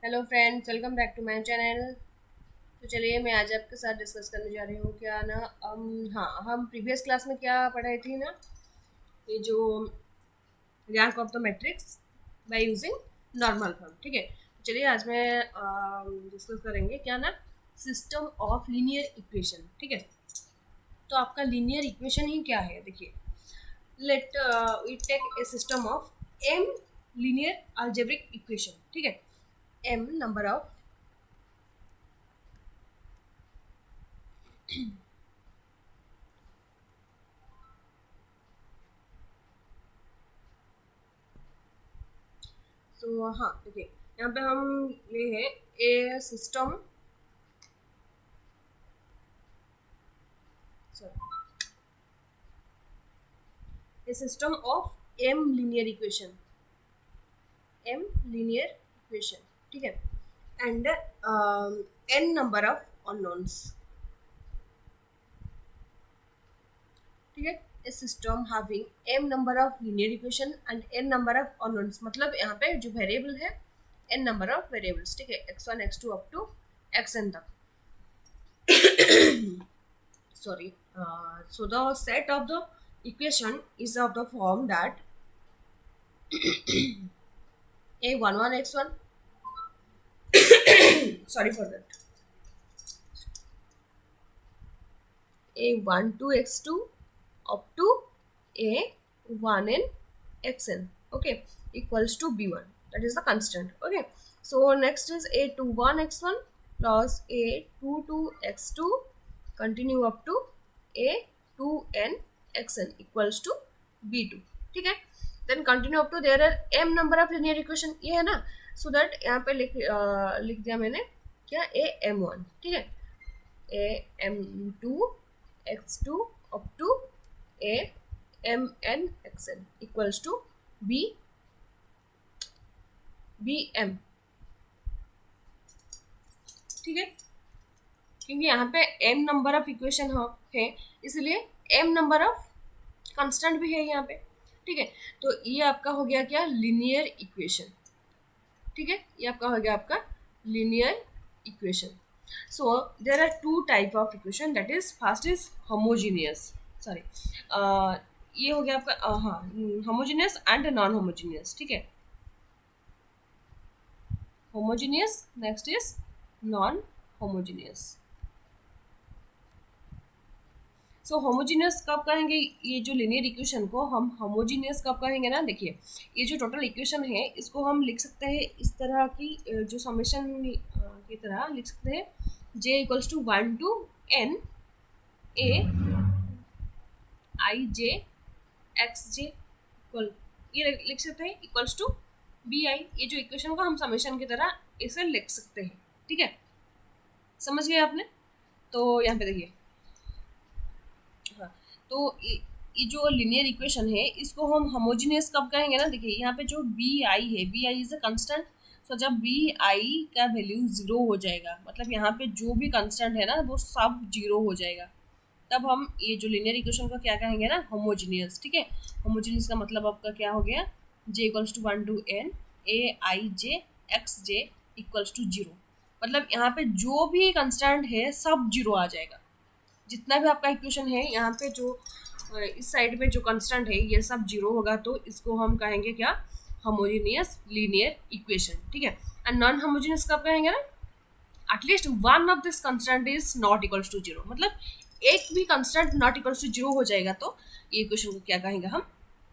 Hello friends, welcome back to my channel. तो चलिए मैं आज आपके साथ डिस्कस करने जा रही हूँ क्या ना हम प्रीवियस क्लास में क्या पढ़ाई थी ना, ये जो rank of the matrix by using normal form. ठीक है, चलिए आज मैं डिस्कस करेंगे क्या ना, सिस्टम ऑफ लीनियर इक्वेशन। ठीक है, तो आपका लीनियर इक्वेशन ही क्या है, देखिए let we take a system of m linear algebraic equation. ठीक है, एम नंबर ऑफ तो हाँ देखिए, यहाँ पे हम ये है a system, a system of m linear equation, m linear equation. ठीक है, and n number of unknowns. ठीक है, a system having m number of linear equation and n number of unknowns, मतलब यहाँ पे जो वेरिएबल है एन नंबर ऑफ वेरिएबल्स। ठीक है, x1 x2 up to xn तक। Sorry, so the set of the equation is of the form that a11 x1 sorry for that, a12 x2 up to a1n xn, okay, equals to b1, that is the constant. Okay, so next is a21 x1 plus a22 x2 continue up to a2n xn equals to b2. ठीक है, then continue up to there are m number of linear equation, ये है ना, so that यहाँ पे लिख दिया मैंने क्या, ए m1। ठीक है, a m2 x2 up to a mn xn equals to b bm। ठीक है, क्योंकि यहाँ पे m नंबर ऑफ इक्वेशन है, इसलिए m नंबर ऑफ कांस्टेंट भी है यहाँ पे। ठीक है, तो ये आपका हो गया क्या, लीनियर इक्वेशन। ठीक है, ये आपका हो गया आपका linear equation. So there are two type of equation, that is first is homogeneous, sorry ये हो गया आपका हाँ होमोजीनियस एंड नॉन होमोजीनियस। ठीक है, homogeneous, next is non homogeneous. So homogeneous कब कहेंगे, ये जो लीनियर इक्वेशन को हम होमोजीनियस कब कहेंगे ना, देखिए ये जो टोटल इक्वेशन है इसको हम लिख सकते हैं इस तरह की, जो समेशन की तरह लिख सकते हैं, j equals to 1 to n a i j x j equal, ये लिख सकते हैं इक्वल्स टू b i। ये जो इक्वेशन को हम समेशन की तरह इसे लिख सकते हैं। ठीक है, समझ गए आपने। तो यहाँ पे देखिए, हाँ तो ये जो लिनियर इक्वेशन है इसको हम होमोजीनियस कब कहेंगे ना, देखिए यहाँ पे जो बी आई है, b I is a constant. So जब बी आई का वैल्यू 0 हो जाएगा, मतलब यहाँ पे जो भी कंस्टेंट है ना वो सब 0 हो जाएगा, तब हम ये जो लिनियर इक्वेशन को क्या कहेंगे ना, होमोजीनियस। ठीक है, होमोजीनियस का मतलब आपका क्या हो गया, j equals to 1 to n a i j x j equals to 0, मतलब यहाँ पे जो भी कंस्टेंट है सब 0 आ जाएगा। जितना भी आपका इक्वेशन है यहाँ पे जो इस साइड में जो कांस्टेंट है ये सब 0 होगा, तो इसको हम कहेंगे क्या, होमोजेनियस लीनियर इक्वेशन। ठीक है, एंड नॉन होमोजेनियस कब कहेंगे ना, at least one of this constant is not equals to 0, मतलब एक भी कांस्टेंट नॉट इक्वल्स टू 0 हो जाएगा तो ये इक्वेशन को क्या कहेंगे हम,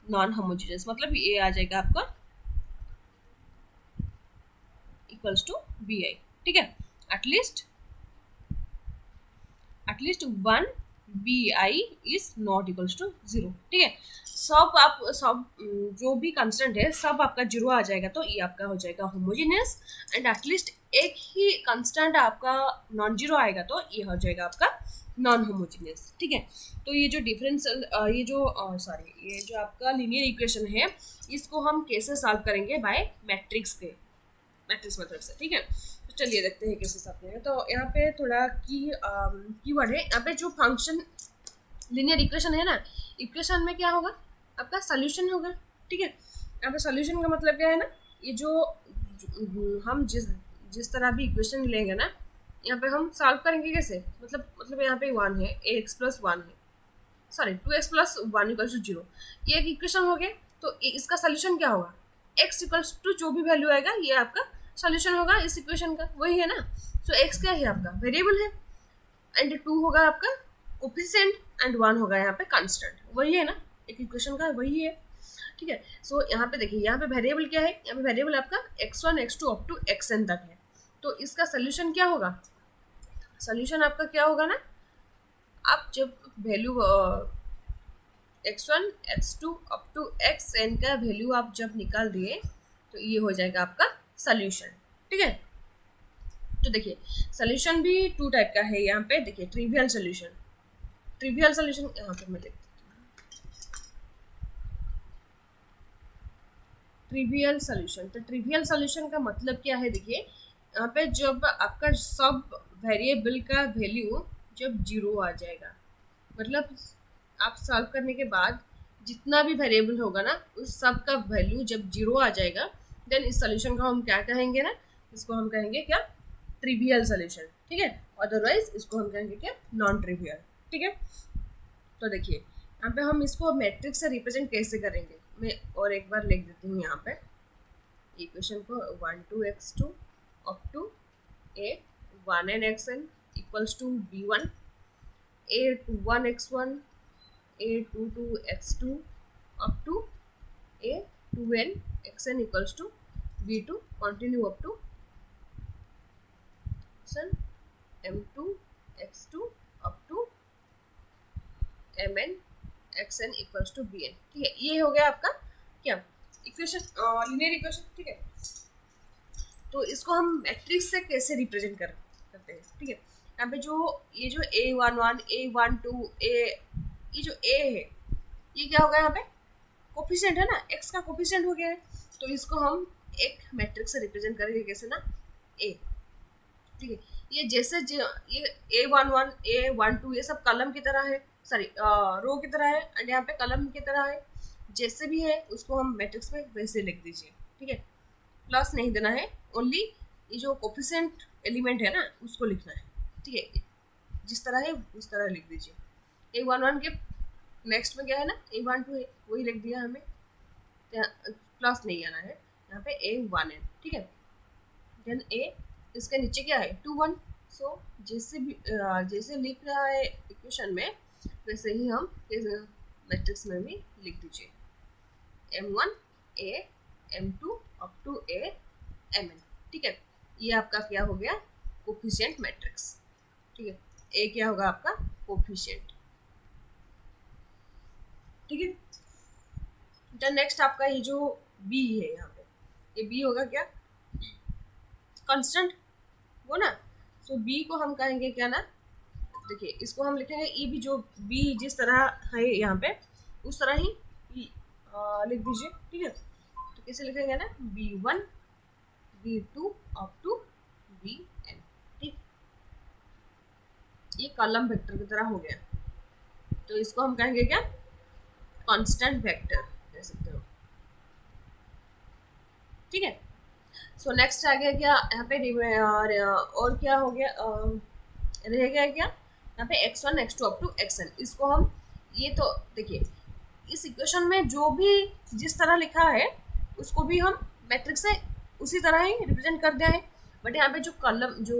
नॉन होमोजेनियस, मतलब ये आ जाएगा आपका इक्वल्स टू बी आई। ठीक है, at least one B I is not equals to 0। ठीक है, सब जो भी कांस्टेंट है सब आपका 0 आ जाएगा, तो ये आपका हो जाएगा होमोजेनियस, एंड एटलीस्ट एक ही कांस्टेंट आपका नॉन 0 आएगा तो ये हो जाएगा आपका नॉन होमोजेनियस। ठीक है, तो ये जो डिफरेंस, ये जो ये जो आपका लीनियर इक्वेशन है इसको हम कैसे सॉल्व करेंगे, बाय मैट्रिक्स मेथड से। ठीक है, तो चलिए देखते हैं कैसे सॉल्व करेंगे। तो यहाँ पे थोड़ा कीवर्ड है, यहाँ पे जो फंक्शन लीनियर इक्वेशन है ना, इक्वेशन में क्या होगा, आपका सॉल्यूशन होगा। ठीक है, यहाँ पे सॉल्यूशन का मतलब क्या है ना, ये जो हम जिस तरह भी इक्वेशन लेंगे ना, यहाँ पे हम सॉल्व करेंगे कैसे, मतलब यहाँ पे 1 है, ए एक्स प्लस 1 है, sorry 2x plus 1 equals to 0, ये एक इक्वेशन हो गया। तो इसका सोल्यूशन क्या होगा, x इक्वल्स टू जो भी वैल्यू आएगा ये आपका सोल्यूशन होगा इस इक्वेशन का, वही है ना। सो x क्या है आपका, वेरिएबल है, एंड 2 होगा आपका कोफिशिएंट, एंड 1 होगा यहाँ पे कांस्टेंट, वही है ना, एक इक्वेशन का वही है, ठीक है। सो यहाँ पे देखिए, यहाँ पे वेरिएबल क्या है, यहाँ पे वेरिएबल आपका x1 x2 up to xn तक है। तो इसका सोल्यूशन क्या होगा, सोल्यूशन आपका क्या होगा ना, आप जब value x1 x2 up to xn का वैल्यू आप जब निकाल दिए तो ये हो जाएगा आपका सोल्यूशन, ठीक है। तो देखिए सोल्यूशन भी 2 टाइप का है, यहाँ पे देखिए ट्रिवियल सोल्यूशन, ट्रिवियल सोल्यूशन यहाँ पे मैं लिख देती हूँ, ट्रिवियल सोल्यूशन। तो ट्रिवियल सोल्यूशन का मतलब क्या है, देखिए यहाँ पे जब आपका सब वेरिएबल का वैल्यू जब 0 आ जाएगा, मतलब आप सॉल्व करने के बाद जितना भी वेरिएबल होगा ना उस सब का वैल्यू जब 0 आ जाएगा, देन इस सोल्यूशन को हम क्या कहेंगे ना, इसको हम कहेंगे क्या, ट्रिवियल सोल्यूशन, ठीक है। अदरवाइज इसको हम कहेंगे क्या, नॉन ट्रिवियल, ठीक है। तो देखिए यहाँ पे हम इसको मैट्रिक्स से रिप्रेजेंट कैसे करेंगे, मैं और एक बार लिख देती हूँ यहाँ पे इक्वेशन को, 1 2 x2 up to a 1n xn equals to b1 a 21 x1 a 22 x2 up to a 2n xn equals to b2 continue up to m2 x2 up to mn xn equals to bn, ठीक है। ये हो गया आपका क्या, equation, linear equation, ठीक है। तो इसको हम मैट्रिक्स से कैसे रिप्रेजेंट करते हैं, ठीक है। यहाँ पे जो ये जो a11 a12 ये जो a है ये क्या होगा, यहाँ पे कोफिशिएंट है ना, x का कोफिशिएंट हो गया है, तो इसको हम एक मैट्रिक्स से रिप्रेजेंट करेंगे कैसे ना, a, ठीक है। ये जैसे ये a11 a12 ये सब कलम की तरह है, सॉरी रो की तरह है, एंड यहाँ पे कलम की तरह है, जैसे भी है उसको हम मैट्रिक्स में वैसे लिख दीजिए, ठीक है। प्लस नहीं देना है, ओनली ये जो कोफिशिएंट एलिमेंट है ना उसको लिखना है, ठीक है। जिस तरह है उस तरह लिख दीजिए। a11 के नेक्स्ट में क्या है ना, a12 है, वही लिख दिया हमें, प्लस नहीं आना है यहाँ पे a1n, ठीक है। देन a इसके नीचे क्या है 21, सो जैसे भी जैसे लिख रहा है इक्वेशन में वैसे ही हम मैट्रिक्स में भी लिख दीजिए, m1 a m2 up to a mn, ठीक है। ये आपका क्या हो गया, कोफिशिएंट मैट्रिक्स, ठीक है। a क्या होगा आपका कोफिशिएंट, ठीक है। देन नेक्स्ट आपका ये जो b है, यहाँ पे ये b होगा क्या, कांस्टेंट वो ना। सो b को हम कहेंगे क्या ना, देखिए इसको हम लिखेंगे, ये भी जो b जिस तरह है यहाँ पे उस तरह ही लिख दीजिए, ठीक है। तो कैसे लिखेंगे ना, b1 b2 up to bn, ठीक। ये कॉलम वेक्टर की तरह हो गया, तो इसको हम कहेंगे क्या, कांस्टेंट वेक्टर कह सकते हो, ठीक है। सो नेक्स्ट आ गया क्या यहाँ पे, और क्या हो गया, रह गया क्या यहाँ पे x1 x2 up to xn, इसको हम ये तो देखिए इस इक्वेशन में जो भी जिस तरह लिखा है उसको भी हम मैट्रिक्स से उसी तरह ही रिप्रेजेंट कर दिया है, बट यहाँ पे जो कॉलम जो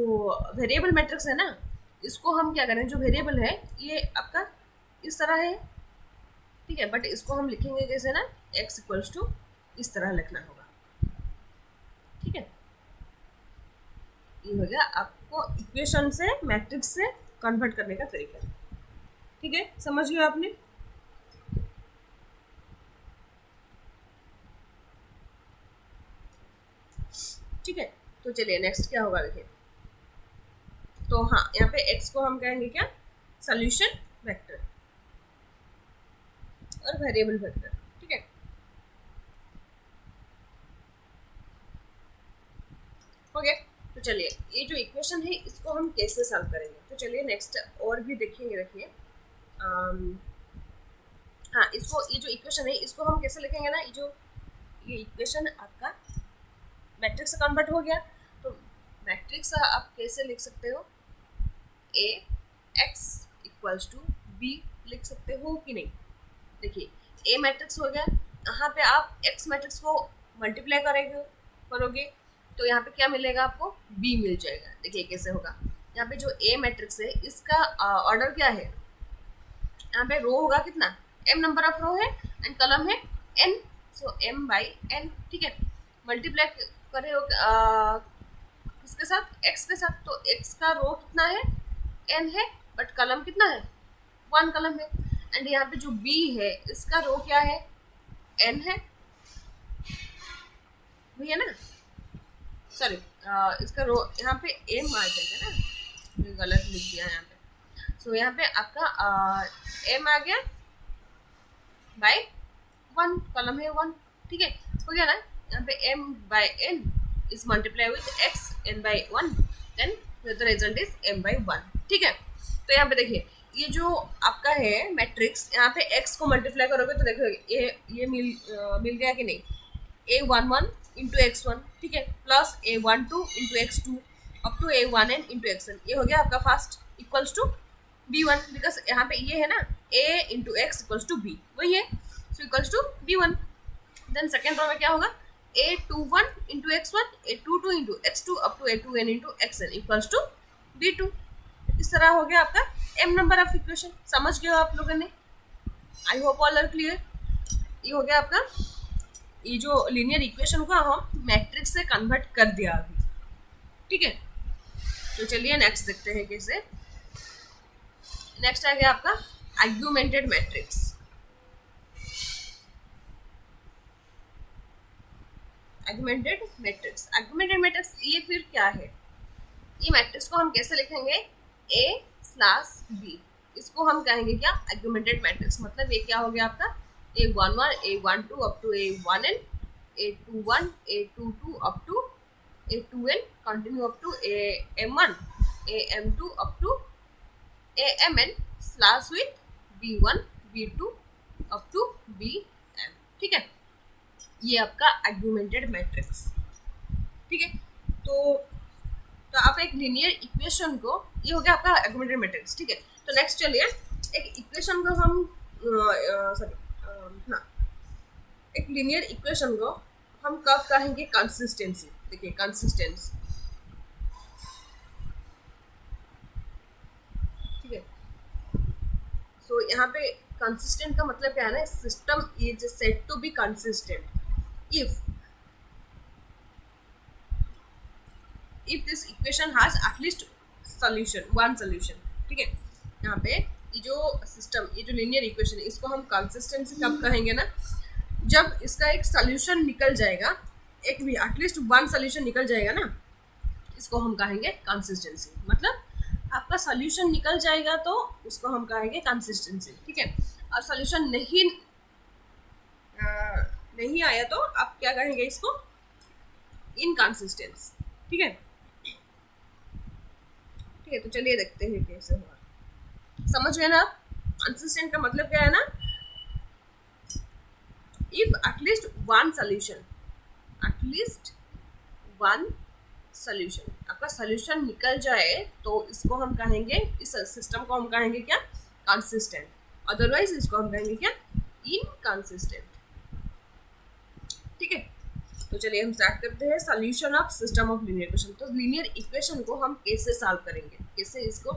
वेरिएबल मैट्रिक्स है ना इसको हम क्या करें, जो वेरिएबल है ये आपका इस तरह है, ठीक है। बट इसको हम लिखेंगे कैसे ना, x इक्वल्स टू इस तरह लिखना होगा, ठीक है। ये हो गया आपको इक्वेशन से मैट्रिक्स से कन्वर्ट करने का तरीका, ठीक है। समझ गए आपने, ठीक है। तो चलिए नेक्स्ट क्या होगा देखिए, तो हाँ यहाँ पे x को हम कहेंगे क्या, सोल्यूशन वेक्टर और वेरिएबल वेक्टर, ठीक है। हो गया। तो चलिए ये जो इक्वेशन है इसको हम कैसे सॉल्व करेंगे, तो चलिए नेक्स्ट और भी देखेंगे, देखिए हाँ इसको ये जो इक्वेशन है इसको हम कैसे लिखेंगे ना, ये जो ये इक्वेशन आपका मैट्रिक्स से कन्वर्ट हो गया, तो मैट्रिक्स आप कैसे लिख सकते हो, ए एक्स इक्वल्स टू बी लिख सकते हो कि नहीं। देखिए ए मैट्रिक्स हो गया, यहाँ पे आप एक्स मैट्रिक्स को मल्टीप्लाई करोगे तो यहाँ पे क्या मिलेगा आपको, बी मिल जाएगा। देखिए कैसे होगा, यहाँ पे जो ए मैट्रिक्स है इसका ऑर्डर क्या है, यहाँ पे रो होगा कितना, m नंबर ऑफ रो है एंड कॉलम है n, so m by n, ठीक है। मल्टीप्लाई करे हो किसके साथ, x के साथ, तो x का रो कितना है, n है, बट कॉलम कितना है, 1 कॉलम है। एंड यहाँ पे जो b है इसका रो क्या है, n है, वही है ना, सॉरी इसका रो यहाँ पे m आ जाएगा ना, गलत लिख दिया यहाँ पे। सो यहाँ पे आपका m आ गया बाय 1, कॉलम है 1, ठीक है, हो गया ना। यहाँ पे m by n is multiply with x n by 1, then the result is m by 1, ठीक है। तो यहाँ पे देखिए ये जो आपका है मैट्रिक्स, यहाँ पे x को मल्टीप्लाई करोगे तो देखो ये मिल गया कि नहीं, a11 इंटू x1, ठीक है, plus a12 into x2 up to a1n into x1, ये हो गया आपका first equals to b1, because यहाँ पे ये है ना a into X equals to b, वही है, so equals to b1। Then second row में क्या होगा, a21 into x1, a22 into x2 up to a2n into xn equals to b2। इस तरह हो गया आपका m नंबर ऑफ इक्वेशन। समझ गए हो आप लोगों ने, I hope all are clear. ये हो गया आपका, ये जो लीनियर इक्वेशन को हम मैट्रिक्स से कन्वर्ट कर दिया अभी, ठीक है। तो चलिए नेक्स्ट देखते हैं कैसे। नेक्स्ट आ गया आपका आर्गुमेंटेड मैट्रिक्स। आर्गुमेंटेड मैट्रिक्स ये फिर क्या है, ये मैट्रिक्स को हम कैसे लिखेंगे, a स्लैश b, इसको हम कहेंगे क्या, आर्गुमेंटेड मैट्रिक्स। मतलब ये क्या हो गया आपका, a11 a12 up to a1n, a21 a22 up to a2n, continue up to am1 am2 up to amn slash with b1 b2 up to bm, ठीक है। ये आपका आर्गुमेंटेड मैट्रिक्स, ठीक है। तो आप एक लीनियर इक्वेशन को, ये हो गया आपका आर्गुमेंटेड मैट्रिक्स, ठीक है। तो नेक्स्ट चलिए एक इक्वेशन को हम एक लीनियर इक्वेशन को हम कब कहेंगे कंसिस्टेंसी। देखिए कंसिस्टेंसी, ठीक है। सो यहाँ पे कंसिस्टेंट का मतलब क्या है ना, system is said to be consistent if this equation has at least one solution, ठीक है। यहाँ पे ये जो सिस्टम, ये जो लीनियर इक्वेशन है, इसको हम कंसिस्टेंसी कब कहेंगे ना, जब इसका एक सोल्यूशन निकल जाएगा, एक भी एटलीस्ट वन सोल्यूशन निकल जाएगा ना, इसको हम कहेंगे कंसिस्टेंसी। मतलब आपका सोल्यूशन निकल जाएगा तो उसको हम कहेंगे कंसिस्टेंसी, ठीक है। और सोल्यूशन नहीं आया तो आप क्या कहेंगे, इसको इनकंसिस्टेंसी, ठीक है। ठीक है, तो चलिए देखते हैं कैसे होगा। समझ गए ना आप, कंसिस्टेंट का मतलब क्या है ना, इफ एटलीस्ट वन सोल्यूशन आपका सोल्यूशन निकल जाए तो इसको हम कहेंगे, इस सिस्टम को हम कहेंगे क्या, कंसिस्टेंट। अदरवाइज इसको हम कहेंगे क्या, इनकंसिस्टेंट, ठीक है। तो चलिए हम स्टार्ट करते हैं solution of system of linear equation. तो लीनियर इक्वेशन को हम कैसे सॉल्व करेंगे, कैसे इसको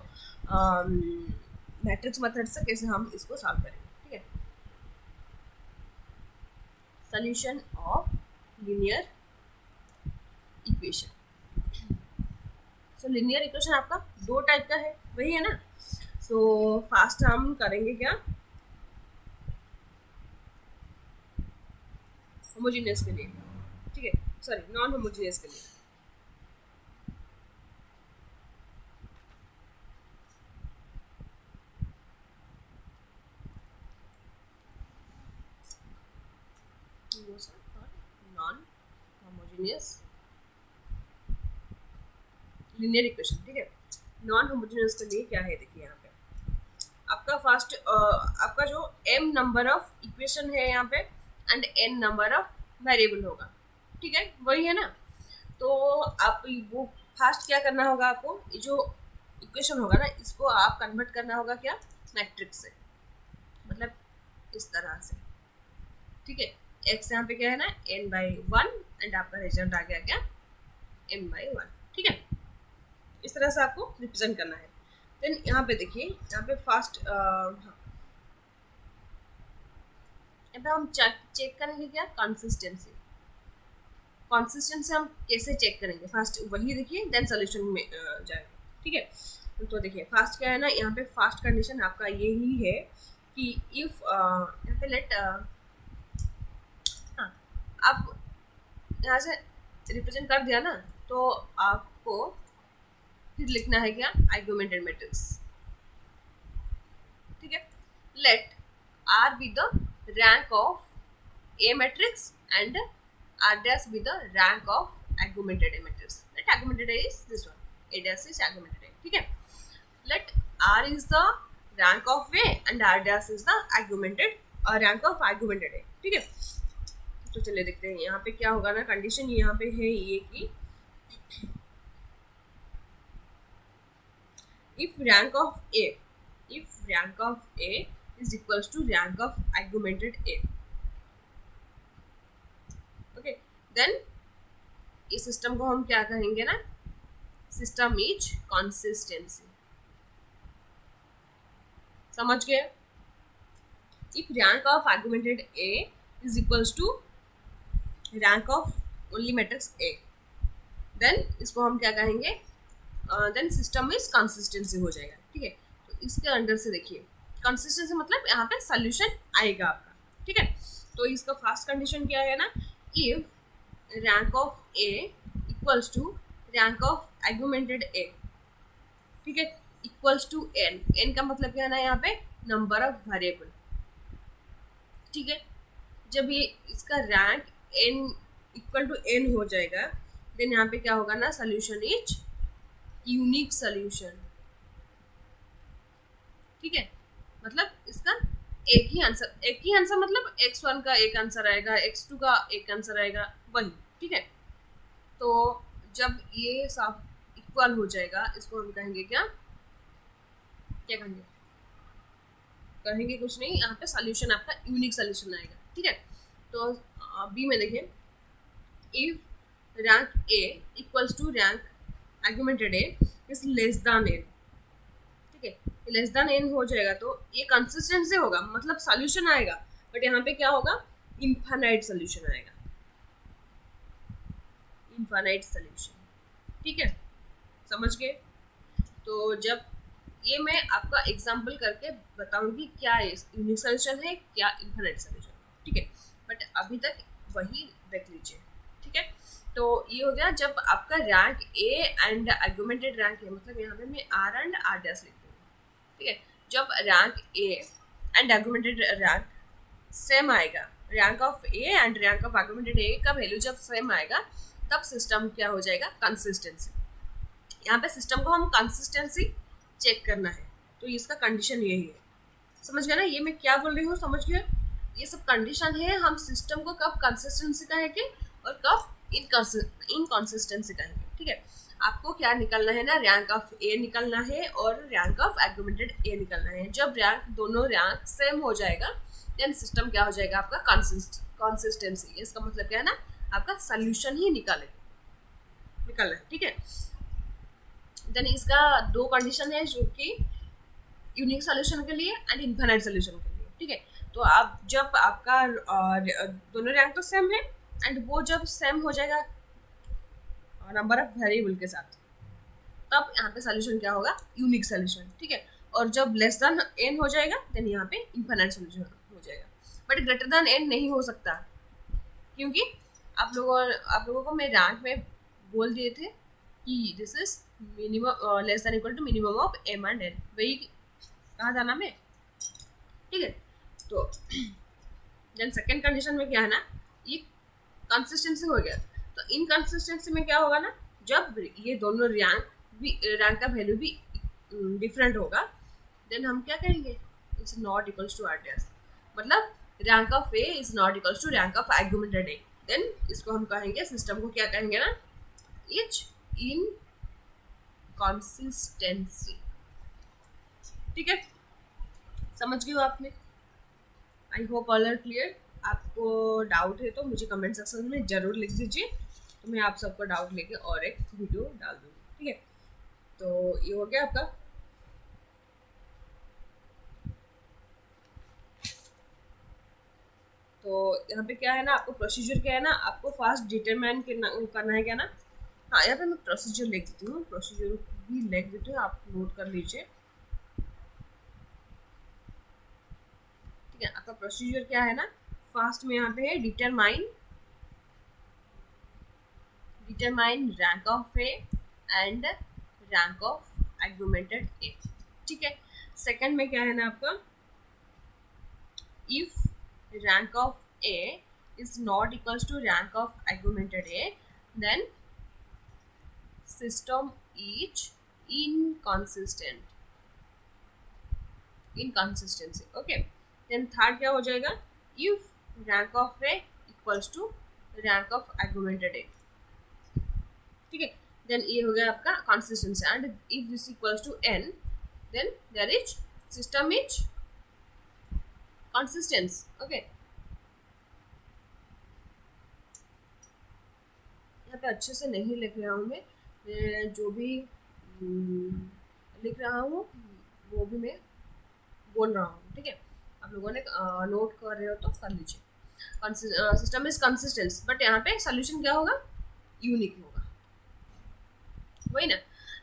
मैट्रिक्स मेथड से कैसे हम इसको सॉल्व करेंगे, ठीक है। Solution of linear equation. So linear equation आपका दो टाइप का है, वही है ना। सो फास्ट हम करेंगे क्या, होमोजेनियस के लिए, ठीक है, सॉरी नॉन होमोजेनियस के लिए। नॉन होमोजेनियस लीनियर इक्वेशन, ठीक है। नॉन होमोजेनियस के लिए क्या है, देखिए यहाँ पे आपका फर्स्ट आपका जो m नंबर ऑफ इक्वेशन है यहाँ पे and n number of variable होगा, ठीक है, वही है ना। तो आप वो फास्ट क्या करना होगा आपको, ये जो इक्वेशन होगा ना इसको आप कन्वर्ट करना होगा क्या, मैट्रिक्स से, मतलब इस तरह से, ठीक है। एक्स यहाँ पे क्या है ना n/1 एंड आपका रिजल्ट आ गया क्या m/1, ठीक है। इस तरह से आपको रिप्रेजेंट करना है। देन यहाँ पे देखिए, यहाँ पे फास्ट यहाँ पे हम चेक करेंगे क्या, कंसिस्टेंसी। कंसिस्टेंसी हम कैसे चेक करेंगे, फास्ट वही देखिए देन सोल्यूशन में जाएगा, ठीक है। तो देखिए फास्ट क्या है ना, यहाँ पे फास्ट कंडीशन आपका यही है कि इफ यहाँ पे लेट हाँ, आप यहाँ से रिप्रेजेंट कर दिया ना, तो आपको फिर लिखना है क्या, आर्गुमेंटेड मैट्रिक्स, ठीक है। Let R be the rank of A matrix and R dash be the rank of augmented A matrix. Let augmented A is this one. A dash is augmented A. ठीक है. Let R is the rank of A and R dash is the augmented rank of augmented A. ठीक है. तो चलिए देखते हैं यहाँ पे क्या होगा ना, कंडीशन यहाँ पे है ये कि if rank of A is equals to rank of augmented A. Then इस सिस्टम को हम क्या कहेंगे ना, सिस्टम इज कंसिस्टेंसी, समझ गए। If rank of augmented A is equals to rank of only matrix A, then इसको हम क्या कहेंगे, देन सिस्टम इज कंसिस्टेंसी हो जाएगा, ठीक है। तो इसके अंदर से देखिए कंसिस्टेंसी मतलब यहाँ पे सोल्यूशन आएगा आपका, ठीक है। तो इसका फर्स्ट कंडीशन क्या है ना, if rank of A equals to rank of augmented A, ठीक है, equals to n, n का मतलब क्या है ना यहाँ पे नंबर ऑफ वेरिएबल, ठीक है। जब ये इसका rank n equal to n हो जाएगा, देन यहाँ पे क्या होगा ना, सोल्यूशन इज यूनिक सोल्यूशन, ठीक है। मतलब इसका एक ही आंसर मतलब x1 का एक आंसर आएगा, x2 का एक आंसर आएगा, वही, ठीक है। तो जब ये सब इक्वल हो जाएगा, इसको हम कहेंगे क्या कहेंगे कुछ नहीं, यहाँ पे सोल्यूशन आपका यूनिक सोल्यूशन आएगा, ठीक है। तो बी में देखिए, if rank A equals to rank augmented A is less than n, ठीक है, लेस देन n हो जाएगा तो ये कंसिस्टेंट से होगा, मतलब सॉल्यूशन आएगा, बट यहाँ पे क्या होगा, इनफाइनाइट सॉल्यूशन आएगा, इनफाइनाइट सॉल्यूशन, ठीक है, समझ गए। तो जब ये मैं आपका एग्जांपल करके बताऊंगी क्या यूनिक सॉल्यूशन है, क्या इनफाइनाइट सॉल्यूशन, ठीक है, बट अभी तक वही देख लीजिए, ठीक है। तो ये हो गया जब आपका rank A and augmented rank है, मतलब यहाँ पे मैं आर एंड आर डैश लिख दूँगी, ठीक है। जब rank A and augmented rank same आएगा, rank of A and rank of augmented A का वैल्यू जब सेम आएगा, तब सिस्टम क्या हो जाएगा, कंसिस्टेंसी। यहाँ पे सिस्टम को हम कंसिस्टेंसी चेक करना है, तो इसका कंडीशन यही है, समझ गया ना, ये मैं क्या बोल रही हूँ, समझ गया। ये सब कंडीशन है, हम सिस्टम को कब कंसिस्टेंसी कहेंगे और कब इनकंसिस्टेंसी कहेंगे, ठीक है। आपको क्या निकालना है ना, रैंक ऑफ ए निकालना है और रैंक ऑफ आर्गुमेंटेड ए निकालना है। जब दोनों रैंक सेम हो जाएगा, देन सिस्टम क्या हो जाएगा आपका, कंसिस्टेंसी। इसका मतलब क्या है ना, आपका सोल्यूशन ही निकालना है, ठीक है। देन इसका दो कंडीशन है, जो कि यूनिक सॉल्यूशन के लिए एंड इनफाइनाइट सॉल्यूशन के लिए, ठीक है। तो आप जब आपका दोनों रैंक तो सेम है एंड वो जब सेम हो जाएगा नंबर ऑफ वेरिएबल के साथ, तब यहाँ पे सॉल्यूशन क्या होगा, यूनिक सॉल्यूशन, ठीक है। और जब लेस देन n हो जाएगा, देन यहाँ पे इनफाइनाइट सॉल्यूशन हो जाएगा, बट ग्रेटर देन n नहीं हो सकता, क्योंकि आप लोगों को मैं रैंक में बोल दिए थे कि this is minimum less than equal to minimum of m and n, वही कहा था ना मैं, ठीक है। तो देन सेकेंड कंडीशन में क्या है ना, ये कंसिस्टेंसी हो गया। तो इनकंसिस्टेंसी में क्या होगा ना, जब ये दोनों रैंक का वैल्यू भी डिफरेंट होगा, देन हम क्या कहेंगे, it's not equals to r dash, मतलब rank of A is not equals to rank of augmented A, then इसको हम कहेंगे, सिस्टम को क्या कहेंगे ना, इज इन कंसिस्टेंसी। ठीक है, समझ गए हो आपने? I hope all are clear. आपको डाउट है तो मुझे कमेंट सेक्शन में ज़रूर लिख दीजिए, तो मैं आप सबको डाउट लेके और एक वीडियो डाल दूँगी। ठीक है, तो ये हो गया आपका। तो यहाँ पे क्या है ना, आपको प्रोसीजर क्या है ना, आपको फास्ट डिटरमाइन करना है क्या ना। हाँ, यहाँ पे मैं प्रोसीजर लिख देती हूँ, प्रोसीजर भी लिख देती हूँ, आप नोट कर लीजिए। ठीक है, आपका प्रोसीजर क्या है ना, फास्ट में यहाँ पे है determine rank of A and rank of augmented A. ठीक है, सेकंड में क्या है ना आपका, if rank of A is not equals to rank of augmented A, then system is inconsistency. Okay, then third क्या हो जाएगा, if rank of A equals to rank of augmented A. ठीक है, then ये हो गया आपका consistency, and if this equals to n, then there is system is consistent. Okay, यहाँ पे अच्छे से नहीं लिख रहा हूँ मैं जो भी लिख रहा हूँ वो भी मैं बोल रहा हूँ। ठीक है, आप लोगों ने नोट कर रहे हो तो कर लीजिए। सिस्टम इज कंसिस्टेंट, बट यहाँ पे सोल्यूशन क्या होगा, यूनिक होगा, वही ना।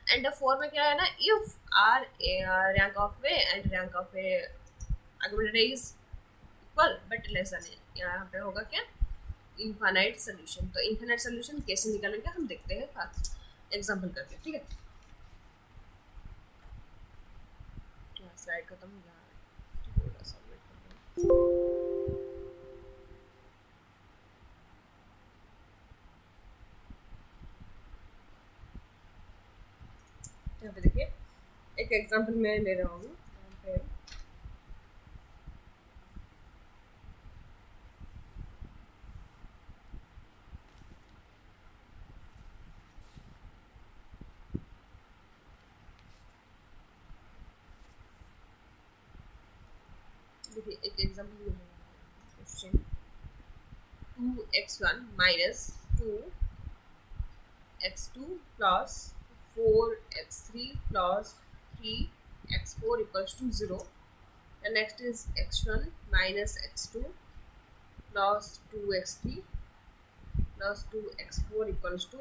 एंड फोर में क्या है ना, if r rank of A and rank of A augmented is equal but less than A, यहाँ पे होगा क्या, इनफाइनाइट सोल्यूशन। तो इनफाइनाइट सोल्यूशन कैसे निकालेंगे हम देखते हैं एग्जांपल करके। ठीक है, स्लाइड खत्म हो गया, सबमिट कर दो। यहाँ पे देखिए एक एग्जांपल मैं ले रहा हूँ, यहाँ पे देखिए एक एग्जांपल ले रहा हूँ, question 2x1 minus 2x2 plus 4x3 plus 3x4 equals to 0. The next is x1 minus x2 plus 2x3 plus 2x4 equals to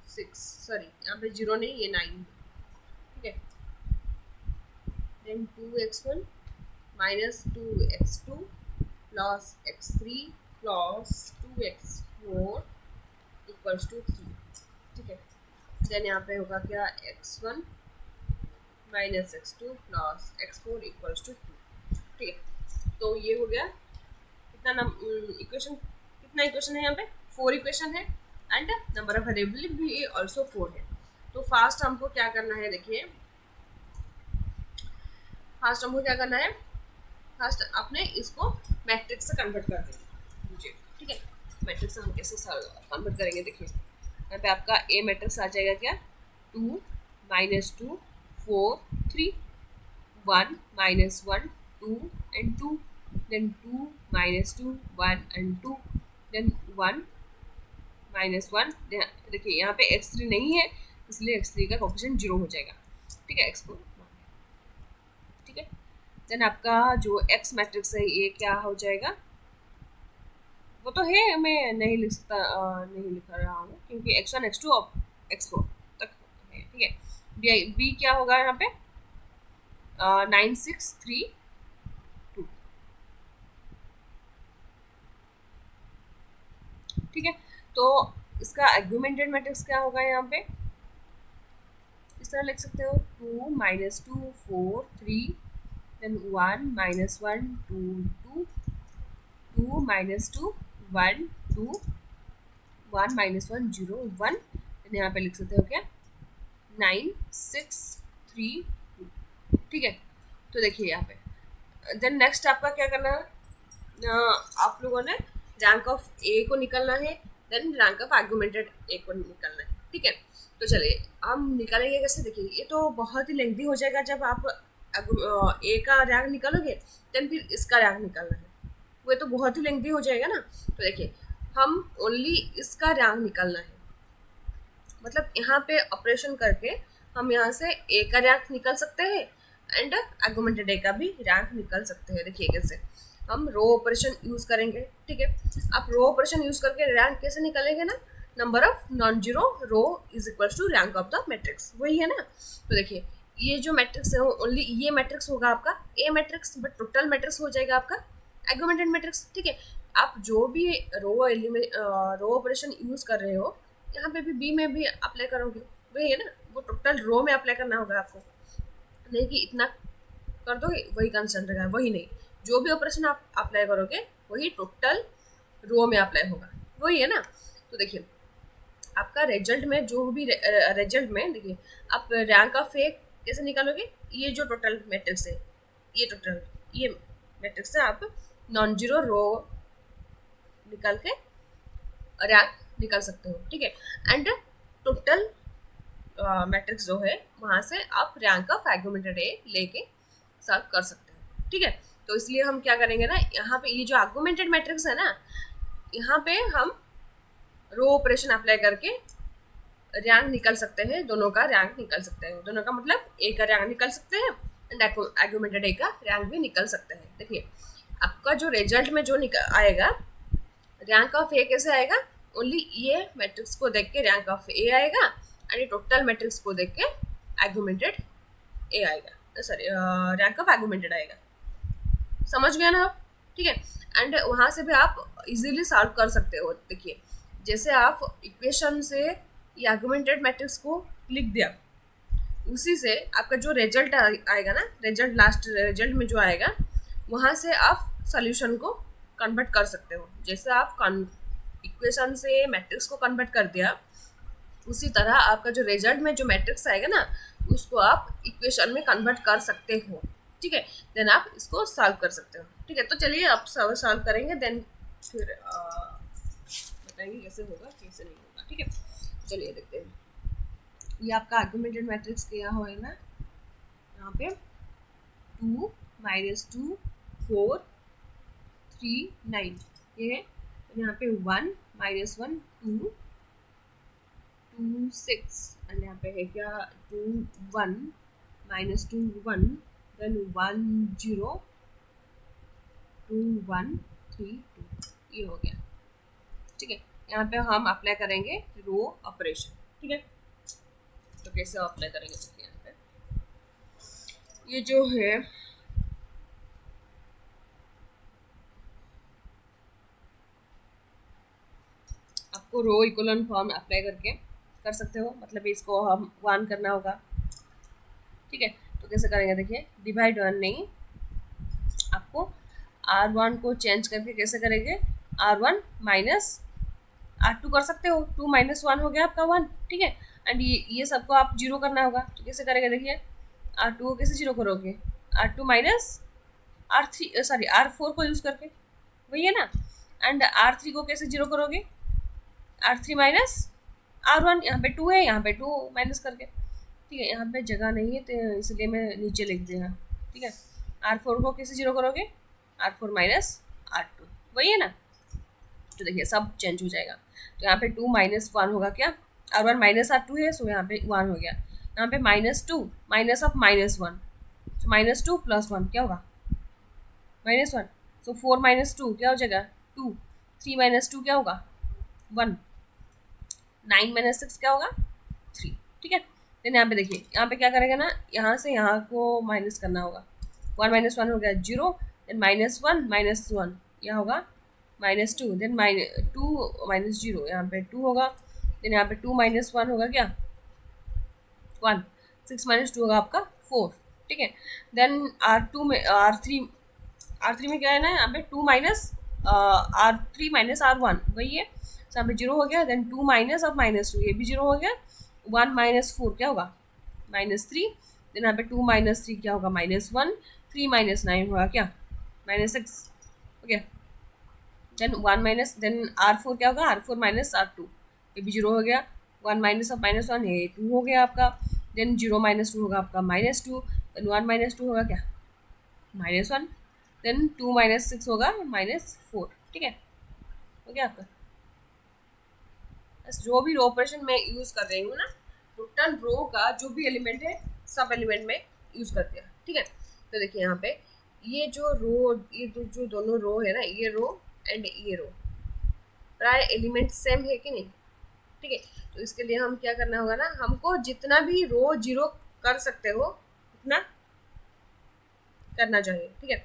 6. Sorry, यहाँ पे 0 नहीं, ये 9। ठीक है, then 2x1 minus 2x2 plus x3 plus 2x4 equals to 3. ठीक है, then यहाँ पे होगा क्या, x1 minus x2 plus x4 equals to 2. ठीक है, तो ये हो गया कितना इक्वेशन, कितना इक्वेशन है यहाँ पे, 4 इक्वेशन है एंड नंबर ऑफ वेरिएबल भी ऑल्सो 4 है। तो फास्ट हमको क्या करना है, देखिए फास्ट हमको क्या करना है, फर्स्ट आपने इसको मैट्रिक्स से कन्वर्ट कर देंगे। ठीक है, मैट्रिक्स से हम कैसे कन्वर्ट करेंगे, देखिए यहाँ पे आपका ए मैट्रिक्स आ जाएगा क्या, 2 minus 2 4 3 1 minus 1 2 and 2, then 2 minus 2 1 and 2, then 1 minus 1। देखिए यहाँ पे x3 नहीं है इसलिए x3 का कोएफिशिएंट 0 हो जाएगा। ठीक है, x4। ठीक है, देन आपका जो x मैट्रिक्स है ये क्या हो जाएगा, वो तो है मैं नहीं लिख सकता, नहीं लिख रहा हूँ क्योंकि x1 x2 और x4 तक है। ठीक है, बी क्या होगा यहाँ पे 9 6 3 2। ठीक है, तो इसका आर्गुमेंटेड मैट्रिक्स क्या होगा, यहाँ पे इस तरह लिख सकते हो 2 minus 2 4 3 then 1 minus 1 2 2 2 minus 2 1 2 1 minus 1 0 1, then यहाँ पे लिख सकते हो क्या 9 6 3 2। ठीक है, तो देखिए यहाँ पे देन नेक्स्ट आपका क्या करना है, आप लोगों ने रैंक ऑफ ए को निकालना है, देन रैंक ऑफ आर्गुमेंटेड ए को निकालना है। ठीक है। तो चलिए हम निकालेंगे कैसे, देखिए ये तो बहुत ही लेंथी हो जाएगा। जब आप ए का रैंक निकालोगे देन फिर इसका रैंक निकालना है, वो तो बहुत ही लेंथी हो जाएगा ना। तो देखिए हम ओनली इसका रैंक निकालना है, मतलब यहाँ पे ऑपरेशन करके हम यहाँ से ए का रैंक निकाल सकते हैं एंड आर्गुमेंटेड ए का भी रैंक निकाल सकते हैं। देखिए कैसे हम रो ऑपरेशन यूज करेंगे, ठीक है। आप रो ऑपरेशन यूज करके रैंक कैसे निकालेंगे ना, number of non zero row is equal to rank of the matrix, वही है ना। तो देखिए ये जो मैट्रिक्स है ओनली ये मैट्रिक्स होगा आपका ए मैट्रिक्स, बट टोटल मैट्रिक्स हो जाएगा आपका आर्गुमेंटेड मैट्रिक्स, ठीक है। आप जो भी रो एलिमेंट रो ऑपरेशन यूज कर रहे हो यहाँ पे भी बी में भी अप्लाई करोगे, वही है ना, वो टोटल रो में अप्लाई करना होगा आपको, नहीं कि इतना कर दोगे वही कंस्टेंट रहेगा, वही नहीं, जो भी ऑपरेशन आप अप्लाई करोगे वही टोटल रो में अप्लाई होगा, वही है ना। तो देखिए आपका रिजल्ट में जो भी रिजल्ट में देखिए आप रैंक ऑफ ए कैसे निकालोगे, ये जो टोटल मैट्रिक्स है ये मैट्रिक्स से आप नॉन जीरो रो निकाल के रैंक निकाल सकते हो, ठीक है। एंड टोटल मैट्रिक्स जो है वहाँ से आप रैंक ऑफ आर्गुमेंटेड ए लेके सॉल्व कर सकते हो, ठीक है। तो इसलिए हम क्या करेंगे ना, यहाँ पे ये जो आर्गुमेंटेड मैट्रिक्स है ना, यहाँ पे हम रो ऑपरेशन अप्लाई करके रैंक निकाल सकते हैं, दोनों का रैंक निकाल सकते हैं, दोनों का मतलब ए का रैंक निकाल सकते हैं एंड आर्गुमेंटेड ए का रैंक भी निकाल सकते हैं। देखिए आपका जो रिजल्ट में जो आएगा रैंक ऑफ ए कैसे आएगा, ओनली ये मैट्रिक्स को देख के रैंक ऑफ ए आएगा एंड ये टोटल मैट्रिक्स को देख के आर्गुमेंटेड ए आएगा, सॉरी रैंक ऑफ आर्गुमेंटेड आएगा, समझ गया ना आप, ठीक है। एंड वहाँ से भी आप इजीली सॉल्व कर सकते हो। देखिए जैसे आप इक्वेशन से ये आर्गुमेंटेड मैट्रिक्स को लिख दिया, उसी से आपका जो रिजल्ट आएगा ना, रिजल्ट लास्ट रिजल्ट में जो आएगा वहाँ से आप सॉल्यूशन को कन्वर्ट कर सकते हो। जैसे आप इक्वेशन से मैट्रिक्स को कन्वर्ट कर दिया, उसी तरह आपका जो रिजल्ट में जो मैट्रिक्स आएगा ना उसको आप इक्वेशन में कन्वर्ट कर सकते हो, ठीक है। देन आप इसको सॉल्व कर सकते हो, ठीक है। तो चलिए आप सॉल्व करेंगे, देन फिर बताएंगे कैसे होगा कैसे नहीं होगा, ठीक है। चलिए देखते हैं। ये आपका आर्गुमेंटेड मैट्रिक्स क्या होगा ना, यहाँ पे 2 -2 4 3 9 ये है, यहाँ पे 1 -1 2 2 6 एंड यहाँ पे है क्या 2 1 -2 1 देन 1 0 2 1 3 2, ये हो गया, ठीक है। यहाँ पे हम अप्लाई करेंगे रो ऑपरेशन, ठीक है। तो कैसे अप्लाई करेंगे, तो यहाँ पे ये जो है आपको रो इक्वलेंट फॉर्म अप्लाई करके कर सकते हो, मतलब इसको हम 1 करना होगा, ठीक है। तो कैसे करेंगे, देखिए डिवाइड 1 नहीं, आपको R1 को चेंज करके कैसे करेंगे, R1 माइनस R2 कर सकते हो, 2 - 1 हो गया आपका 1, ठीक है। एंड ये सबको आप जीरो करना होगा, तो कैसे करेंगे, देखिए R2 को कैसे जीरो करोगे, R2 minus R3 sorry R4 को यूज़ करके, वही है ना। एंड R3 को कैसे जीरो करोगे, R3 माइनस R1, यहाँ पे 2 है, यहाँ पे 2 माइनस करके, ठीक है। यहाँ पे जगह नहीं है तो इसलिए मैं नीचे लिख दिया, ठीक है। R4 को कैसे जीरो करोगे, R4 माइनस R2, वही है ना। तो देखिए सब चेंज हो जाएगा, तो यहाँ पे 2 - 1 होगा क्या, R1 माइनस R2 है, सो यहाँ पे 1 हो गया, यहाँ पे -2 माइनस ऑफ -1, सो -2 + 1 क्या होगा -1, सो 4 - 2 क्या हो जाएगा 2, 3 - 2 क्या होगा 1, 9 - 6 क्या होगा 3, ठीक है। देन यहाँ पे देखिए, यहाँ पे क्या करेंगे ना, यहाँ से यहाँ को माइनस करना होगा, 1 - 1 हो गया 0, देन -1 - 1 क्या होगा -2, देन -2 - 0 यहाँ पे 2 होगा, देन यहाँ पे 2 - 1 होगा क्या 1, 6 - 2 होगा आपका 4, ठीक है। देन R2 में R3 में क्या है ना, यहाँ पे 2 माइनस R3 माइनस R1 वही है, तो यहाँ पे 0 हो गया, देन 2 माइनस ऑफ -2 ये भी 0 हो गया, 1 - 4 क्या होगा -3, देन यहाँ पे 2 - 3 क्या होगा -1, 3 - 9 होगा क्या -6, okay. Then 1 minus then R4 क्या होगा, R4 माइनस R2 ये भी 0 हो गया, 1 माइनस ऑफ -1 है 2 हो गया आपका, देन 0 -2 होगा आपका -2, देन 1 -2 होगा क्या -1, देन 2 -6 होगा -4, ठीक है, हो गया आपका। बस जो भी रो ऑपरेशन मैं यूज़ कर रही हूँ ना, टोटल रो का जो भी एलिमेंट है सब एलिमेंट में यूज़ करते हैं, ठीक है। तो देखिए यहाँ पे ये जो रो, ये जो दोनों रो है ना, ये रो एंड ये रो प्राय एलिमेंट सेम है कि नहीं, ठीक है। तो इसके लिए हम क्या करना होगा ना, हमको जितना भी रो जीरो कर सकते हो उतना करना चाहिए, ठीक है।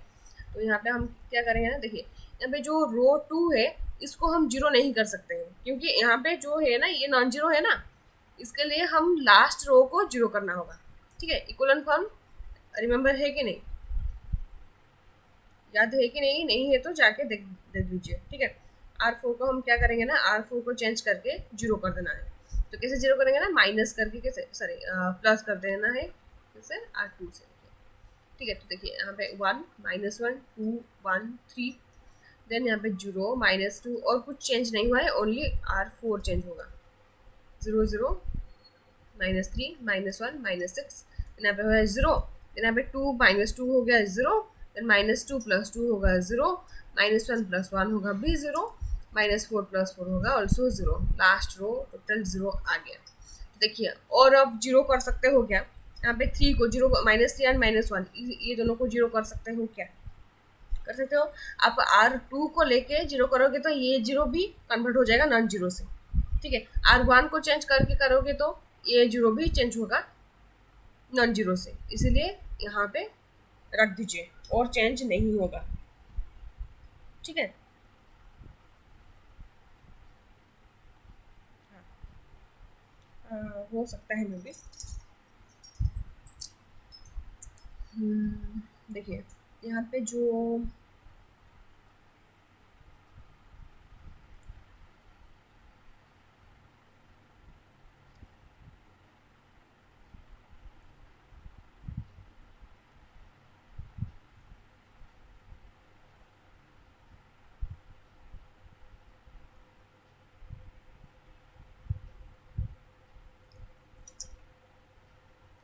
तो यहाँ पे हम क्या करेंगे ना, देखिए यहाँ पे जो रो 2 है इसको हम जीरो नहीं कर सकते हैं, क्योंकि यहाँ पे जो है ना ये नॉन जीरो है ना, इसके लिए हम लास्ट रो को जीरो करना होगा, ठीक है। इक्वलन फॉर्म रिमेम्बर है कि नहीं, याद है कि नहीं, नहीं है तो जाके देख देख लीजिए, ठीक है। R4 को हम क्या करेंगे ना, R4 को चेंज करके जीरो कर देना है। तो कैसे जीरो करेंगे ना, माइनस करके, कैसे सॉरी प्लस कर देना है, कैसे R2 से, ठीक है। तो देखिए यहाँ पे 1 -1 2 1 3, देन यहाँ पे 0 -2 और कुछ चेंज नहीं हुआ है, ओनली R4 चेंज होगा, 0 0 -3 -1 -6, यहाँ पे है 0, यहाँ पे 2 -2 हो गया 0, देन -2 + 2 होगा 0, -1 + 1 होगा भी 0, -4 + 4 होगा ऑल्सो 0, लास्ट रो टोटल 0 आ गया। देखिए और अब जीरो कर सकते हो क्या, यहाँ पे 3 को जीरो, -3 एंड -1 ये दोनों को जीरो कर सकते हो क्या, कर सकते हो। आप R2 को लेके जीरो करोगे तो ये जीरो भी कन्वर्ट हो जाएगा नॉन जीरो से, ठीक है। R1 को चेंज करके करोगे तो ये जीरो भी चेंज होगा नॉन जीरो से, इसीलिए यहाँ पे रख दीजिए और चेंज नहीं होगा, ठीक है। हो सकता है मे भी, देखिए यहाँ पे जो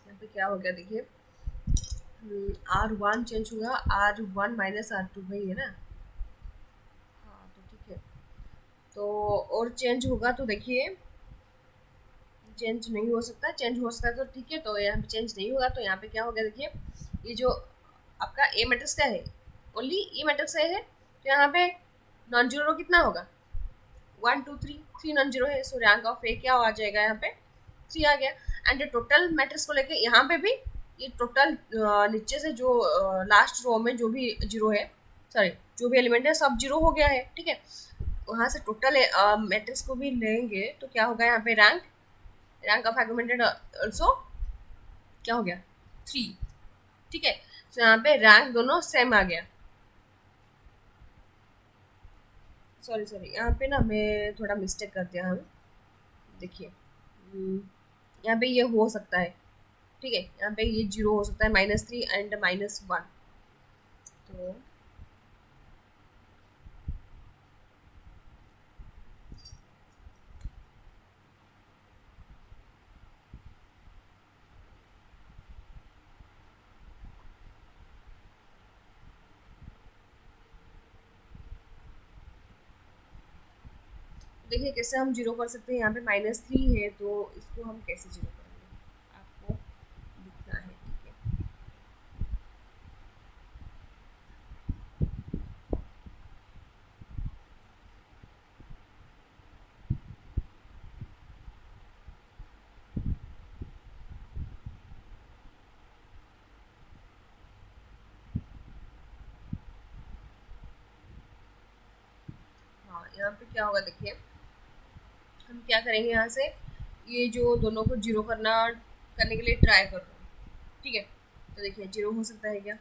यहाँ पे क्या हो गया, देखिए R1 चेंज हुआ, R1 -R2 वही है ना, हाँ तो ठीक है। तो और चेंज होगा तो देखिए चेंज नहीं हो सकता, चेंज हो सकता है तो ठीक है, तो यहाँ पे चेंज नहीं होगा, तो यहाँ पे क्या हो गया, देखिए ये जो आपका ए मैट्रिक्स का है, ओनली ई मैट्रिक्स का है, तो यहाँ पे नॉन जीरो कितना होगा 1 2 3, 3 नॉन जीरो है, सो रैंक ऑफ ए क्या आ जाएगा, यहाँ पे 3 आ गया। एंड टोटल मैट्रिक्स को लेके यहाँ पे भी ये टोटल नीचे से जो लास्ट रो में जो भी जीरो है, सॉरी जो भी एलिमेंट है सब जीरो हो गया है, ठीक है। वहाँ से टोटल मैट्रिक्स को भी लेंगे तो क्या होगा, यहाँ पे रैंक ऑफ आर्गुमेंटेड ऑल्सो क्या हो गया 3, ठीक है। तो यहाँ पे रैंक दोनों सेम आ गया, सॉरी यहाँ पे ना मैं थोड़ा मिस्टेक कर दिया हम, देखिए यहाँ पे ये हो सकता है, ठीक है, यहाँ पे ये जीरो हो सकता है -3 एंड -1, तो देखिए कैसे हम जीरो कर सकते हैं, यहाँ पे -3 है तो इसको हम कैसे जीरो करेंगे, आपको दिखना है, ठीक है। हाँ यहाँ पे क्या होगा, देखिए हम क्या करेंगे, यहाँ से ये जो दोनों को जीरो करने के लिए ट्राई कर रहे हैं, ठीक है। तो देखिए जीरो हो सकता है क्या,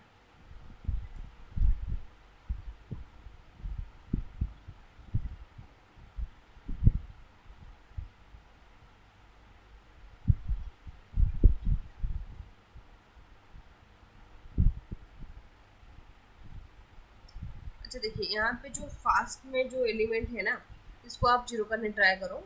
अच्छा देखिए यहाँ पे जो फास्ट में जो एलिमेंट है ना इसको आप जीरो करने ट्राई करो,